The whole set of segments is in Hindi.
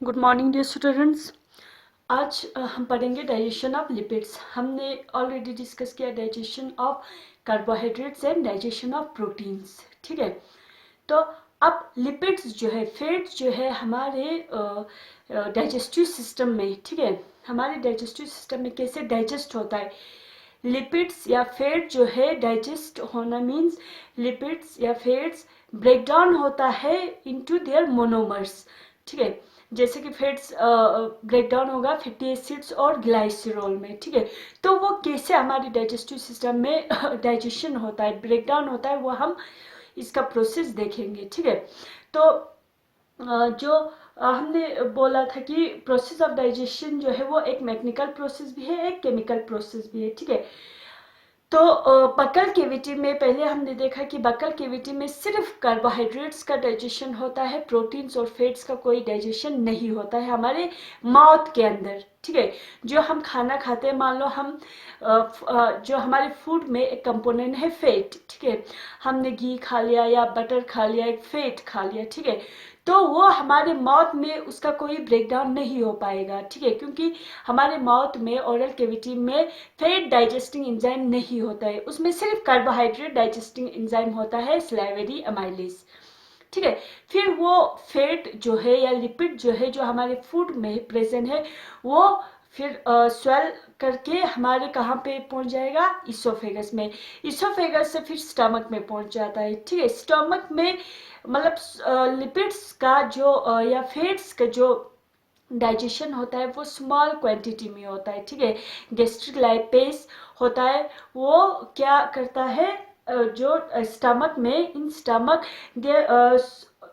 Good morning dear students. आज हम पढ़ेंगे डाइजेशन ऑफ लिपिड्स। हमने ऑलरेडी डिस्कस किया digestion of carbohydrates and digestion of proteins. ठीक है, तो अब लिपिड्स जो है, फैट्स जो है हमारे डाइजेस्टिव सिस्टम में, ठीक है, हमारे डाइजेस्टिव सिस्टम में कैसे डाइजेस्ट होता है। लिपिड्स या फैट जो है डाइजेस्ट होना मीन्स लिपिड्स या फैट्स ब्रेक डाउन होता है इनटू देयर मोनोमर्स। ठीक है, जैसे कि फैट्स ब्रेक डाउन होगा फैटी एसिड्स और ग्लाइसरॉल में। ठीक है, तो वो कैसे हमारे डाइजेस्टिव सिस्टम में डाइजेशन होता है, ब्रेक डाउन होता है, वो हम इसका प्रोसेस देखेंगे। ठीक है, तो जो हमने बोला था कि प्रोसेस ऑफ डाइजेशन जो है वो एक मैकेनिकल प्रोसेस भी है, एक केमिकल प्रोसेस भी है। ठीक है, तो बकल केविटी में पहले हमने देखा कि बकल केविटी में सिर्फ कार्बोहाइड्रेट्स का डाइजेशन होता है, प्रोटीन्स और फैट्स का कोई डाइजेशन नहीं होता है हमारे माउथ के अंदर। ठीक है, जो हम खाना खाते हैं, मान लो हम जो हमारे फूड में एक कंपोनेंट है फैट। ठीक है, हमने घी खा लिया या बटर खा लिया, एक फैट खा लिया। ठीक है, तो वो हमारे माउथ में उसका कोई ब्रेकडाउन नहीं हो पाएगा। ठीक है, क्योंकि हमारे माउथ में ओरल कैविटी में फैट डाइजेस्टिंग एंजाइम नहीं होता है, उसमें सिर्फ कार्बोहाइड्रेट डाइजेस्टिंग एंजाइम होता है, सलाइवरी अमाइलेज। ठीक है, फिर वो फैट जो है या लिपिड जो है जो हमारे फूड में प्रेजेंट है, वो फिर स्वेल करके हमारे कहाँ पे पहुंच जाएगा, इसोफेगस में। इसोफेगस से फिर स्टमक में पहुंच जाता है। ठीक है, स्टमक में मतलब लिपिड्स का जो या फैट्स का जो डाइजेशन होता है वो स्मॉल क्वांटिटी में होता है। ठीक है, गैस्ट्रिक लाइपेज होता है, वो क्या करता है, जो स्टमक में, in stomach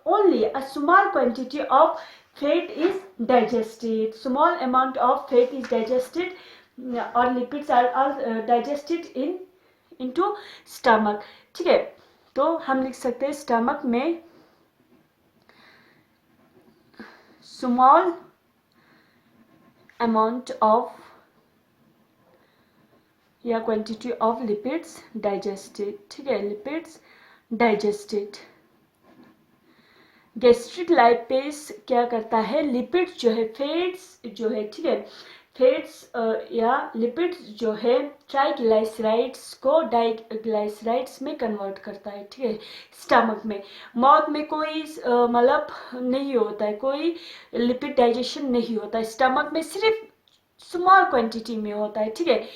only a small quantity of fat is digested, small amount of fat is digested or lipids are digested into stomach. ठीक है, तो हम लिख सकते हैं स्टमक में small amount of या क्वांटिटी ऑफ लिपिड्स डाइजेस्टेड। ठीक है, लिपिड्स डाइजेस्टेड। गैस्ट्रिक लाइपेज क्या करता है, लिपिड्स जो है, फैट्स जो है, ठीक है, फैट्स या लिपिड्स जो है ट्राइग्लाइसराइड्स को डाइग्लाइसराइड्स में कन्वर्ट करता है। ठीक है, स्टमक में, माउथ में कोई मतलब नहीं होता है, कोई लिपिड डाइजेशन नहीं होता है, स्टमक में सिर्फ स्मॉल क्वांटिटी में होता है। ठीक है,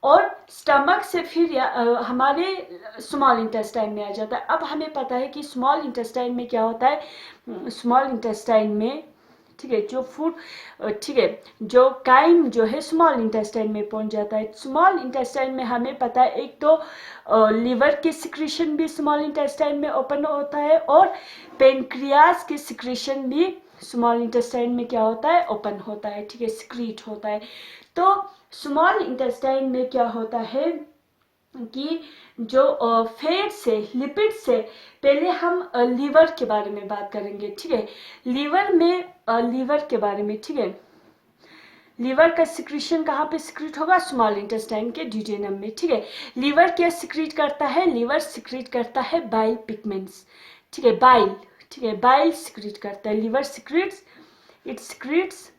और स्टमक से फिर हमारे स्मॉल इंटेस्टाइन में आ जाता है। अब हमें पता है कि स्मॉल इंटेस्टाइन में क्या होता है, स्मॉल इंटेस्टाइन में, ठीक है, जो फूड, ठीक है, जो काइम जो है स्मॉल इंटेस्टाइन में पहुंच जाता है। स्मॉल इंटेस्टाइन में हमें पता है एक तो लिवर के सिक्रीशन भी स्मॉल इंटेस्टाइन में ओपन होता है, और पेनक्रियास के सिक्रीशन भी स्मॉल इंटेस्टाइन में क्या होता है, ओपन होता है। ठीक है, सिक्रीट होता है। तो स्मॉल इंटेस्टाइन में क्या होता है कि जो फैट से, लिपिड से, पहले हम लीवर के बारे में बात करेंगे। ठीक है, लीवर में, लीवर के बारे में, ठीक है, लीवर का सिक्रीशन कहाँ पे सिक्रीट होगा, स्मॉल इंटेस्टाइन के ड्यूडेनम में। ठीक है, लीवर क्या सिक्रीट करता है, लीवर सिक्रीट करता है बाइल पिगमेंट्स। ठीक है, बाइल, ठीक है, बाइल सिक्रीट करता है, liver secretes, it secretes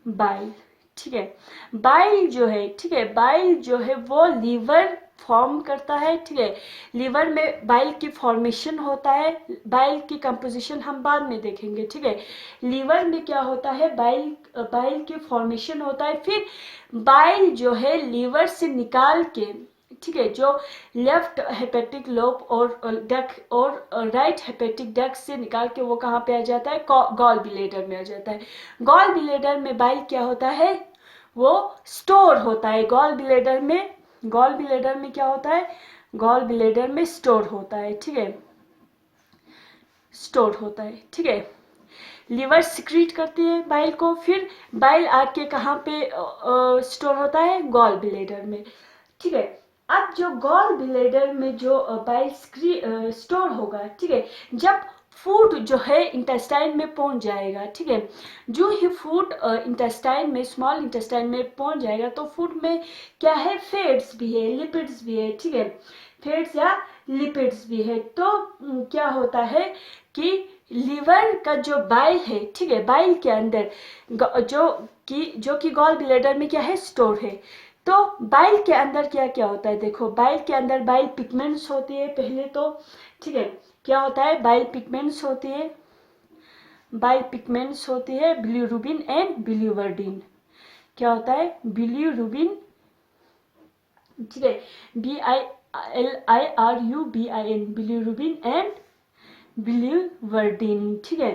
bile. ठीक है, बाइल जो है, ठीक है, बाइल जो है वो लीवर फॉर्म करता है। ठीक है, लीवर में बाइल की फॉर्मेशन होता है, बाइल की कंपोजिशन हम बाद में देखेंगे। ठीक है, लीवर में क्या होता है, बाइल, बाइल की फॉर्मेशन होता है, फिर बाइल जो है लीवर से निकाल के, ठीक है, जो लेफ्ट हेपेटिक लोब और डक और राइट हेपेटिक डक से निकाल के वो कहाँ पे आ जाता है, गॉल ब्लैडर में आ जाता है। गॉल ब्लैडर में बाइल क्या होता है, वो स्टोर होता है। गॉल ब्लैडर में, गॉल ब्लैडर में क्या होता है, गॉल ब्लैडर में स्टोर होता है। ठीक है, स्टोर होता है। ठीक है, लिवर सिक्रीट करती है बाइल को, फिर बाइल आके कहाँ पे स्टोर होता है, गॉल ब्लैडर में। ठीक है, अब जो गॉल ब्लैडर में जो बाइल स्टोर होगा, ठीक है, जब फूड जो है इंटेस्टाइन में पहुंच जाएगा, ठीक है, जो ही फूड इंटेस्टाइन में, स्मॉल इंटेस्टाइन में पहुंच जाएगा, तो फूड में क्या है, फैट्स भी है, लिपिड्स भी है। ठीक है, फैट्स या लिपिड्स भी है। तो क्या होता है कि लीवर का जो बाइल है, ठीक है, बाइल के अंदर जो कि गॉल ब्लैडर में क्या है, स्टोर है। तो बाइल के अंदर क्या क्या होता है, देखो बाइल के अंदर बाइल पिगमेंट्स होती है पहले तो, ठीक है। क्या होता है, बाइल पिगमेंट्स होती है, बाइल पिगमेंट्स होती है बिलिरुबिन एंड बिलिवर्डिन। क्या होता है, बिलिरुबिन, ठीक है, BILIRUBIN, बिलिरुबिन एंड बिलिवर्डिन, ठीक है,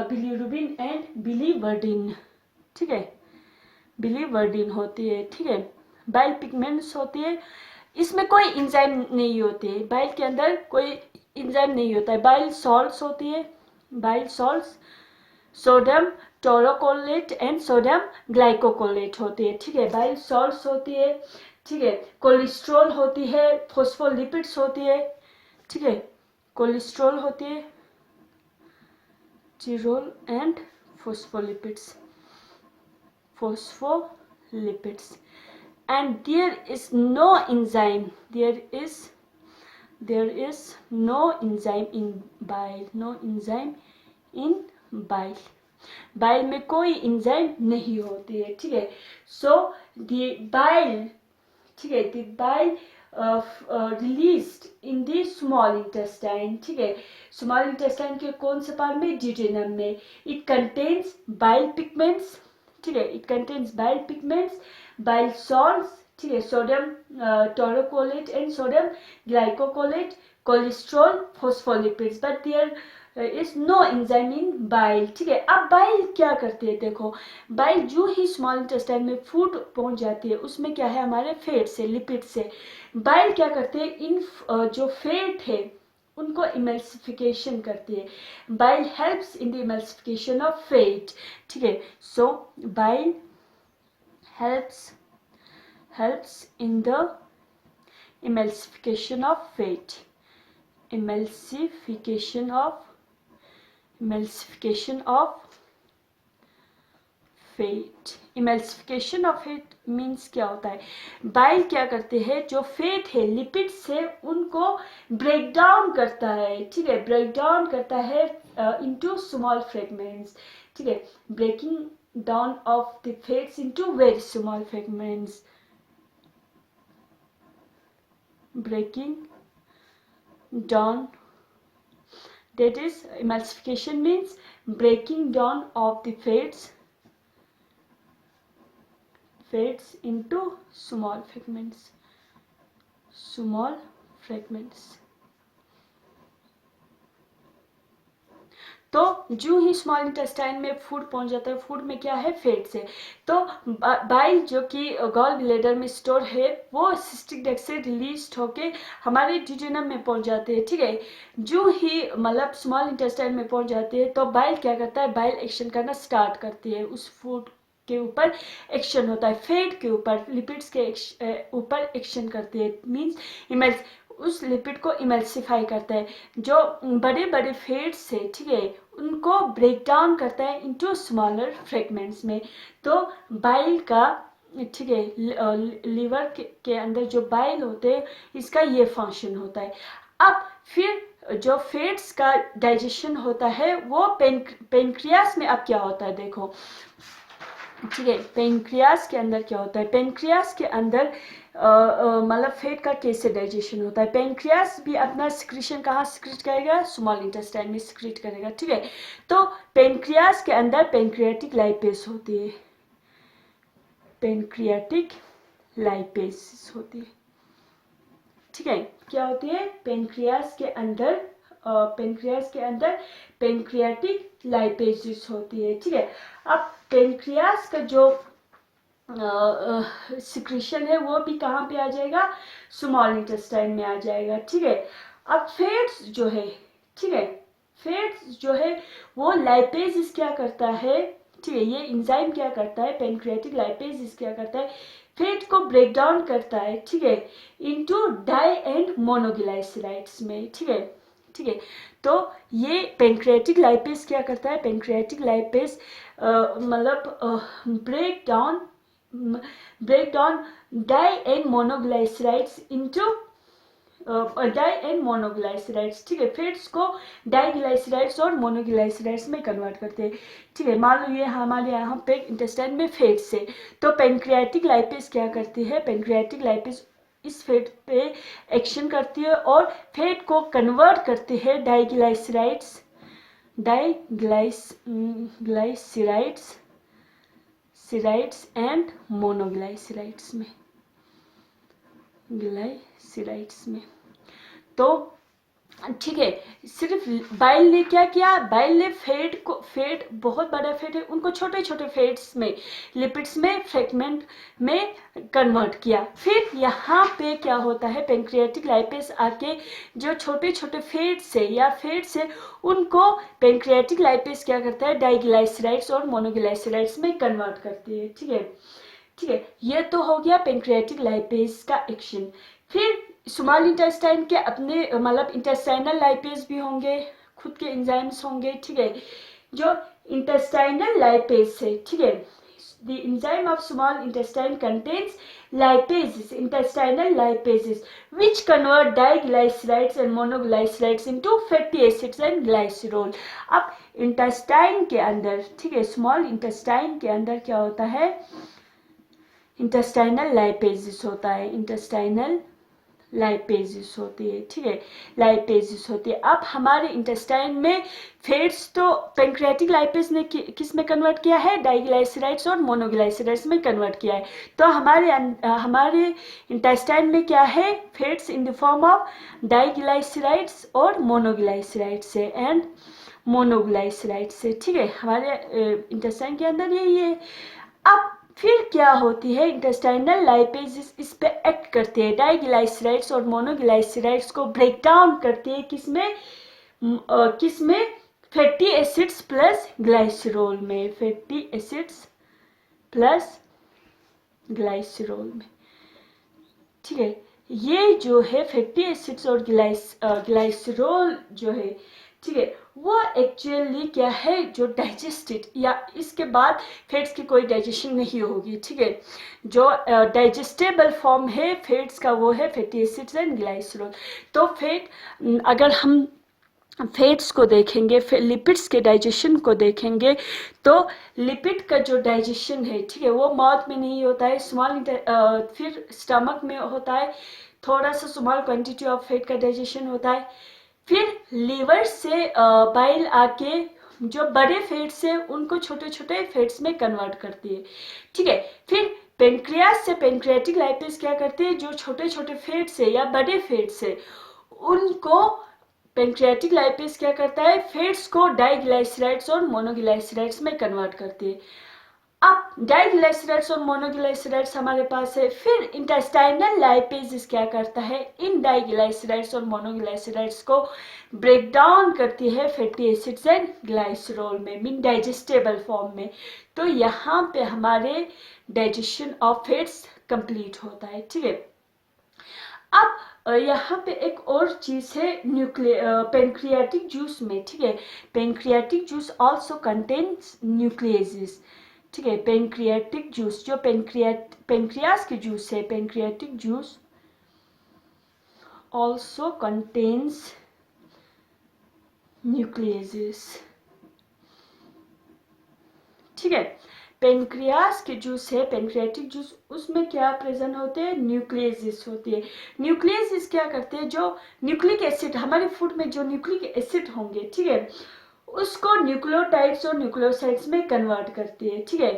बिलिरुबिन एंड बिलिवर्डिन, ठीक है, बिलिवर्डिन होती है, ठीक है। बाइल पिगमेंट्स होती है, इसमें कोई इंजाइम नहीं होती है, बाइल के अंदर कोई इंजाइम नहीं होता है। बाइल सॉल्ट्स होती है, bile salts, sodium taurocholate and sodium ग्लाइकोकोलेट होती है, ठीक है, बाइल सॉल्ट्स होती है, ठीक है। कोलेस्ट्रॉल होती है, फोस्फोलिपिड्स होती है, ठीक है, कोलेस्ट्रॉल होती है, Chirol and phospholipids, phospholipids, and there is no enzyme, there is no enzyme in bile, no enzyme in bile, bile में कोई इंजाइम नहीं होती है, ठीक है। सो द बाइल, ठीक है, the bile released in the small intestine, ठीक है, स्मॉल इंटेस्टाइन के कौन से पार्ट में, डिजेनम में। इट कंटेन्स बाइल पिगमेंट्स, ठीक है, it contains bile pigments, bile salts, ठीक है, sodium taurocholate and sodium glycocholate, cholesterol, phospholipids, but there is no enzyme in bile, ठीक है। अब बाइल क्या करती है, देखो बाइल जो ही स्मॉल इंटेस्टाइन में फूड पहुंच जाती है, उसमें क्या है, हमारे फैट से, लिपिड से, बाइल क्या करते हैं, इन जो फैट है उनको इमल्सिफिकेशन करती है। Bile helps in the emulsification of fat, ठीक है। So bile helps in the emulsification of fat, emulsification of fat, emulsification of fat means क्या होता है, बाइल क्या करते हैं, जो फैट है लिपिड से उनको ब्रेक डाउन करता है, ठीक है, ब्रेक डाउन करता है इनटू स्मॉल फ्रेगमेंट्स, ठीक है, breaking down of the fats into very small fragments, breaking down, that is emulsification means breaking down of the fats into small fragments. तो जो ही स्मॉल इंटेस्टाइन में फूड पहुंच जाता है, फूड में क्या है, फैट से, तो बाइल जो कि गॉल ब्लैडर में स्टोर है वो सिस्टिक डक्ट से रिलीज होके हमारे डिजेनम में पहुंच जाते हैं, ठीक है। जो ही मतलब स्मॉल इंटेस्टाइन में पहुंच जाते हैं तो बाइल क्या करता है, बाइल एक्शन करना स्टार्ट करती है, उस फूड के ऊपर एक्शन होता है, फैट के ऊपर, लिपिड्स के ऊपर एक्शन करती है, मीन्स उस लिपिड को इमल्सिफाई करता है, जो बड़े बड़े फैट्स है, ठीक है, उनको ब्रेक डाउन करता है इनटू स्मॉलर फ्रेगमेंट्स में। तो बाइल का, ठीक है, लीवर के अंदर जो बाइल होते हैं इसका ये फंक्शन होता है। अब फिर जो फैट्स का डाइजेशन होता है वो पेनक्रियास में अब क्या होता है, देखो, ठीक है, पेनक्रियास के अंदर क्या होता है, पेनक्रियास के अंदर मतलब फैट का कैसे डाइजेशन होता है, पेनक्रियास भी अपना सिक्रीशन कहाँ सिक्रीट करेगा, स्मॉल इंटेस्टाइन में सिक्रीट करेगा, ठीक है। तो पेनक्रियास के अंदर पेनक्रियाटिक लाइपेस होती है, पेनक्रियाटिक लाइपेस होती है, ठीक है, क्या होती है, पेनक्रियास के अंदर पेनक्रियाटिक लाइपेसिस होती है, ठीक है। अब पेनक्रियास का जो सिक्रीशन है वो भी कहाँ पे आ जाएगा, स्मॉल इंटेस्टाइन में आ जाएगा, ठीक है। अब फैट्स जो है, ठीक है, फैट्स जो है वो लाइपेसिस क्या करता है, ठीक है, ये एंजाइम क्या करता है, पेनक्रियाटिक लाइपेसिस क्या करता है, फैट को ब्रेक डाउन करता है, ठीक है, इनटू डाई एंड मोनोग्लाइसराइड्स में, ठीक है, ठीक है। तो ये पेनक्रियाटिक लाइपेस क्या करता है, पेनक्रियाटिक लाइपेस मतलब break down di and monoglycerides into di and monoglycerides, ठीक है, फैट्स को डाईग्लाइसराइड्स और मोनोग्लाइसराइड्स में कन्वर्ट करते हैं, ठीक है। मान लो ये हमारे यहाँ पे इंटेस्टाइन में फैट्स है, तो पेनक्रियाटिक लाइपेज क्या करती है, पेनक्रियाटिक लाइपेज इस फैट पे एक्शन करती है और फैट को कन्वर्ट करती है डाईग्लाइसराइड्स सिराइड्स एंड मोनोग्लाइसराइड्स में, ग्लाइसराइड्स में। तो ठीक है, सिर्फ बाइल ने क्या किया, बाइल ने फैट बहुत बड़ा फैट है उनको छोटे छोटे फैट्स में, लिपिड्स में, फ्रेगमेंट में कन्वर्ट किया। फिर यहाँ पे क्या होता है, पेनक्रियाटिक लाइपेज आके जो छोटे छोटे फैट्स है या फैट्स है उनको पेनक्रियाटिक लाइपेज क्या करता है, डाईग्लाइसराइड्स और मोनोग्लाइसराइड्स में कन्वर्ट करती है, ठीक है, ठीक है। ये तो हो गया पेनक्रियाटिक लाइपेज का एक्शन। फिर स्मॉल इंटेस्टाइन के अपने मतलब इंटेस्टाइनल लाइपेज भी होंगे, खुद के एंजाइम्स होंगे, ठीक है। जो इंटेस्टाइनल लाइपेज है, ठीक है, the enzyme of small intestine contains lipases, intestinal lipases, which convert diglycerides and monoglycerides into fatty acids and glycerol। अब इंटेस्टाइन के अंदर, ठीक है, स्मॉल इंटेस्टाइन के अंदर क्या होता है, इंटेस्टाइनल लाइपेजेस होता है, इंटेस्टाइनल लाइपेजेस होती है, ठीक है, लाइपेजेस होती है। अब हमारे इंटेस्टाइन में फैट्स तो पेनक्रियाटिक लाइपेज ने किस में कन्वर्ट किया है, डाईग्लाइसराइड्स और मोनोग्लाइसराइड्स में कन्वर्ट किया है। तो हमारे इंटेस्टाइन में क्या है, fats in the form of diglycerides और मोनोग्लाइसराइड्स से एंड मोनोग्लाइसराइड्स से, ठीक है, हमारे इंटेस्टाइन के अंदर यही है। अब फिर क्या होती है, इंटेस्टाइनल लाइपेजेस इस पे एक्ट करते हैं, डाईग्लाइसराइड्स और मोनोग्लाइसराइड्स को ब्रेक डाउन करते हैं, किसमें फैटी एसिड्स प्लस ग्लाइसरोल में, फैटी एसिड्स प्लस ग्लाइसरोल में, ठीक है। ये जो है फैटी एसिड्स और ग्लाइसरोल जो है, ठीक है, वो एक्चुअली क्या है, जो डाइजेस्टेड या इसके बाद फैट्स की कोई डाइजेशन नहीं होगी, ठीक है, जो डाइजेस्टेबल फॉर्म है फैट्स का वो है फैटी एसिड्स एंड ग्लाइसरोल। तो फैट, अगर हम फैट्स को देखेंगे, लिपिड्स के डाइजेशन को देखेंगे, तो लिपिड का जो डाइजेशन है, ठीक है, वो माउथ में नहीं होता है, फिर स्टमक में होता है, थोड़ा सा स्मॉल क्वांटिटी ऑफ फैट का डाइजेशन होता है। फिर लीवर से बाइल आके जो बड़े फैट्स है उनको छोटे छोटे फैट्स में कन्वर्ट करती है, ठीक है। फिर पेनक्रियास से पेनक्रियाटिक लाइपेज क्या करते हैं, जो छोटे छोटे फैट्स है या बड़े फैट्स है उनको पेनक्रियाटिक लाइपेज क्या करता है, फैट्स को डाईग्लाइसराइड्स और मोनोग्लाइसराइड्स में कन्वर्ट करती है। अब डाईग्लाइसराइड्स और मोनोग्लाइसराइड्स हमारे पास है। फिर इंटेस्टाइनल लाइपेज क्या करता है, इन डाईग्लाइसराइड्स और मोनोग्लाइसराइड्स को ब्रेक डाउन करती है फैटी एसिड्स एंड ग्लाइसरोल में, मीन डाइजेस्टेबल फॉर्म में। तो यहाँ पे हमारे डाइजेशन ऑफ फैट्स कंप्लीट होता है, ठीक है। अब यहाँ पे एक और चीज है, पेनक्रियाटिक जूस में, ठीक है, पेनक्रियाटिक जूस ऑल्सो कंटेन्स न्यूक्लियेजेस, ठीक है, पेनक्रियाटिक जूस जो पेनक्रियास की जूस है, पेनक्रियाटिक जूस ऑल्सो कंटेन्स न्यूक्लियेजेस, ठीक है। पेनक्रियास के जूस है, पेनक्रियाटिक जूस, उसमें क्या प्रेजेंट होते हैं, न्यूक्लियेजेस होती है। न्यूक्लियेजेस क्या करते हैं, जो न्यूक्लिक एसिड हमारे फूड में जो न्यूक्लिक एसिड होंगे, ठीक है, उसको न्यूक्लियोटाइड्स और न्यूक्लियोसाइड्स में कन्वर्ट करती है, ठीक है,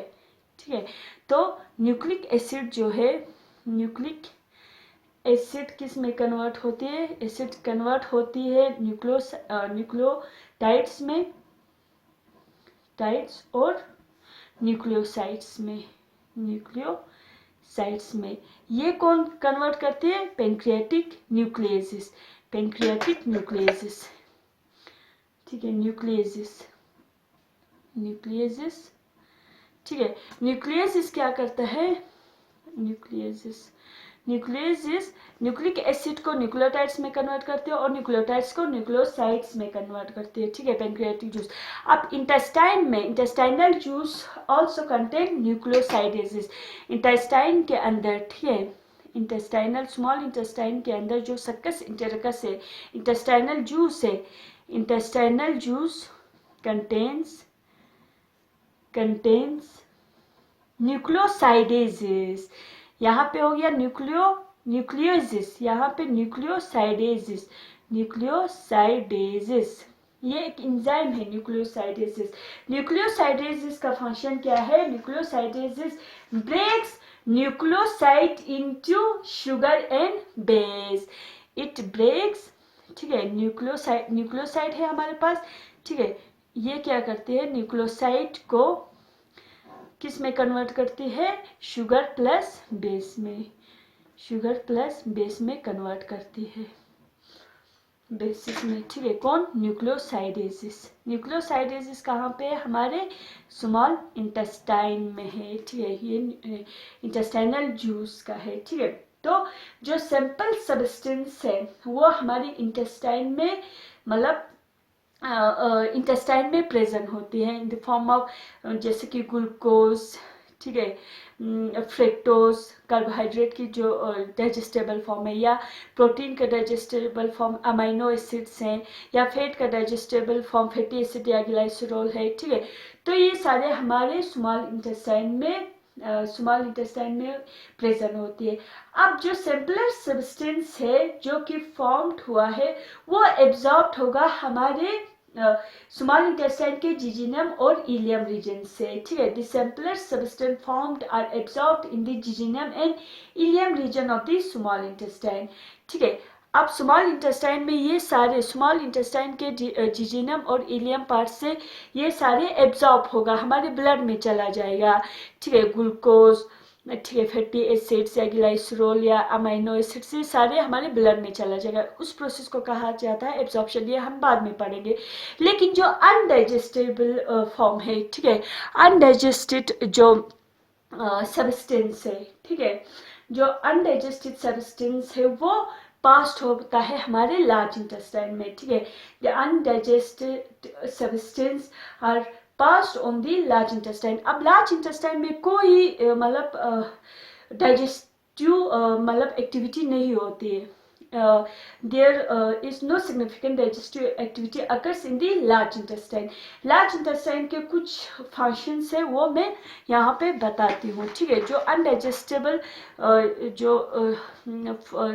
ठीक है। तो न्यूक्लिक एसिड जो है, न्यूक्लिक एसिड किस में कन्वर्ट होती है, एसिड कन्वर्ट होती है न्यूक्लियोटाइड्स में, टाइड्स और न्यूक्लियोसाइड्स में, न्यूक्लियोसाइड्स में। ये कौन कन्वर्ट करते हैं, पेनक्रियाटिक न्यूक्लियेजेस, पेनक्रियाटिक न्यूक्लियेजेस, ठीक है, न्यूक्लियेजेस, ठीक है। न्यूक्लियेजेस क्या करता है, न्यूक्लियेजेस न्यूक्लिक एसिड को न्यूक्लियोटाइड्स में कन्वर्ट करते हैं और न्यूक्लियोटाइड्स को न्यूक्लियोसाइड्स में कन्वर्ट करते हैं, ठीक है, पेनक्रियाटिक जूस। अब इंटेस्टाइन में intestinal juice also contain nucleosidases, intestine के अंदर, ठीक है, इंटेस्टाइनल स्मॉल इंटेस्टाइन के अंदर जो सक्कस इंटेरकस है, इंटेस्टाइनल जूस है, इंटेस्टाइनल जूस कंटेन्स न्यूक्लियोसाइडेजेस। यहाँ पे हो गया न्यूक्लियोजेस, यहाँ पे न्यूक्लियोसाइडेजेस, ये एक एंजाइम है न्यूक्लियोसाइडेजेस। न्यूक्लियोसाइडेजेस का फंक्शन क्या है? Nucleosidases breaks nucleoside into sugar and base, it breaks, ठीक है, न्यूक्लियोसाइड है हमारे पास, ठीक है, ये क्या करती है? न्यूक्लियोसाइड को किस में कन्वर्ट करती है? शुगर प्लस बेस में कन्वर्ट करती है, बेसिस में, ठीक है। कौन? न्यूक्लियोसाइडेसिस कहाँ पे है? हमारे स्मॉल इंटेस्टाइन में है, ठीक है, ये इंटेस्टाइनल जूस का है, ठीक है। तो जो सिंपल सब्सटेंस है वो हमारी इंटेस्टाइन में, मतलब इंटेस्टाइन में प्रेजेंट होती है इन द फॉर्म ऑफ जैसे कि ग्लूकोज, ठीक है, फ्रक्टोज, कार्बोहाइड्रेट की जो डाइजेस्टेबल फॉर्म है, या प्रोटीन का डाइजेस्टेबल फॉर्म अमाइनो एसिड्स हैं, या फैट का डाइजेस्टेबल फॉर्म फैटी एसिड या ग्लाइसरॉल है, ठीक है। तो ये सारे हमारे स्मॉल इंटेस्टाइन में प्रेजेंट होती है। अब जो सिंपलर सब्सटेंस है जो कि फॉर्म्ड हुआ है वो एब्जॉर्ब होगा हमारे स्मॉल इंटेस्टाइन के जिजिनम और इलियम रीजन से, ठीक है। The simpler substance formed are absorbed in the jejunum and ileum region of the small intestine, ठीक है। अब स्मॉल इंटेस्टाइन में ये सारे स्मॉल इंटेस्टाइन के जिजिनम और इलियम पार्ट से ये सारे एब्जॉर्ब होगा, हमारे ब्लड में चला जाएगा, ठीक है। ग्लूकोज, ठीक है, फैटी एसिड्स या ग्लाइसरॉल या अमाइनो एसिड्स, ये सारे हमारे ब्लड में चला जाएगा। उस प्रोसेस को कहा जाता है एब्जॉर्प्शन, ये हम बाद में पढ़ेंगे। लेकिन जो अनडाइजेस्टेबल फॉर्म है, ठीक है, अनडाइजेस्टेड जो सब्सटेंस है, ठीक है, जो अनडाइजेस्टेड सब्सटेंस है वो पास्ट होता है हमारे लार्ज इंटेस्टाइन में, ठीक है। The undigested substance are passed on the large intestine. अब लार्ज इंटेस्टाइन में कोई मतलब डाइजेस्टिव मतलब एक्टिविटी नहीं होती है, there is no significant digestive activity occurs in the large intestine. Large intestine के कुछ फंक्शंस है वो मैं यहाँ पे बताती हूँ, ठीक है। जो अनडाइजेस्टेबल जो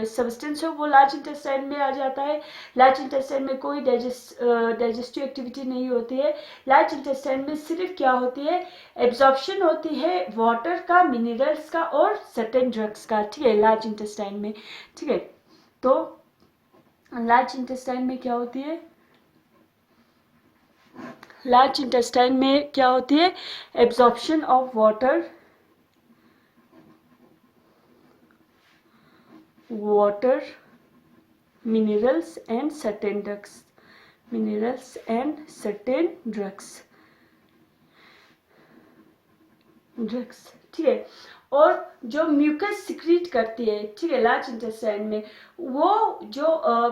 सब्सटेंस है वो लार्ज इंटेस्टाइन में आ जाता है। लार्ज इंटेस्टाइन में कोई डाइजेस्टिव एक्टिविटी नहीं होती है। लार्ज इंटेस्टाइन में सिर्फ क्या होती है? एब्जॉर्प्शन होती है वाटर का, मिनरल्स का और सर्टेन ड्रग्स का, ठीक है, लार्ज इंटेस्टाइन में, ठीक है। तो लार्ज इंटेस्टाइन में क्या होती है? लार्ज इंटेस्टाइन में क्या होती है? Absorption of water, minerals and certain drugs, ठीक है। और जो म्यूकस सिक्रीट करती है, ठीक है, लार्ज इंटेस्टाइन में, वो जो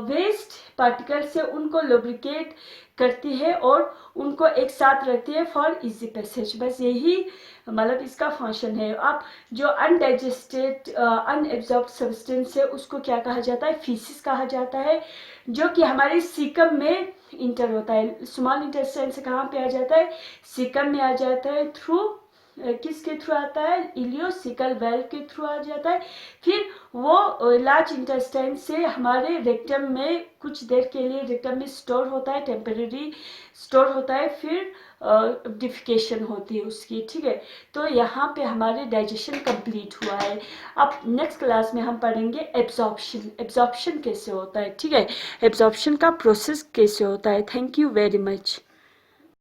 वेस्ट पार्टिकल से उनको लुब्रिकेट करती है और उनको एक साथ रखती है फॉर इजी पैसेज। बस यही मतलब इसका फंक्शन है। अब जो अनडाइजेस्टेड अनएब्जॉर्ब्ड सब्सटेंस है उसको क्या कहा जाता है? फीसिस कहा जाता है, जो कि हमारे सीकम में इंटर होता है। स्मॉल इंटेस्टाइन से कहाँ पे आ जाता है? सीकम में आ जाता है। थ्रू किसके थ्रू आता है? इलियोसिकल वेल्व के थ्रू आ जाता है। फिर वो लार्ज इंटेस्टाइन से हमारे रेक्टम में कुछ देर के लिए रेक्टम में स्टोर होता है, टेम्परेरी स्टोर होता है, फिर डिफिकेशन होती है उसकी, ठीक है। तो यहाँ पे हमारे डाइजेशन कंप्लीट हुआ है। अब नेक्स्ट क्लास में हम पढ़ेंगे एब्जॉर्प्शन कैसे होता है, ठीक है, एब्जॉर्प्शन का प्रोसेस कैसे होता है। Thank you very much.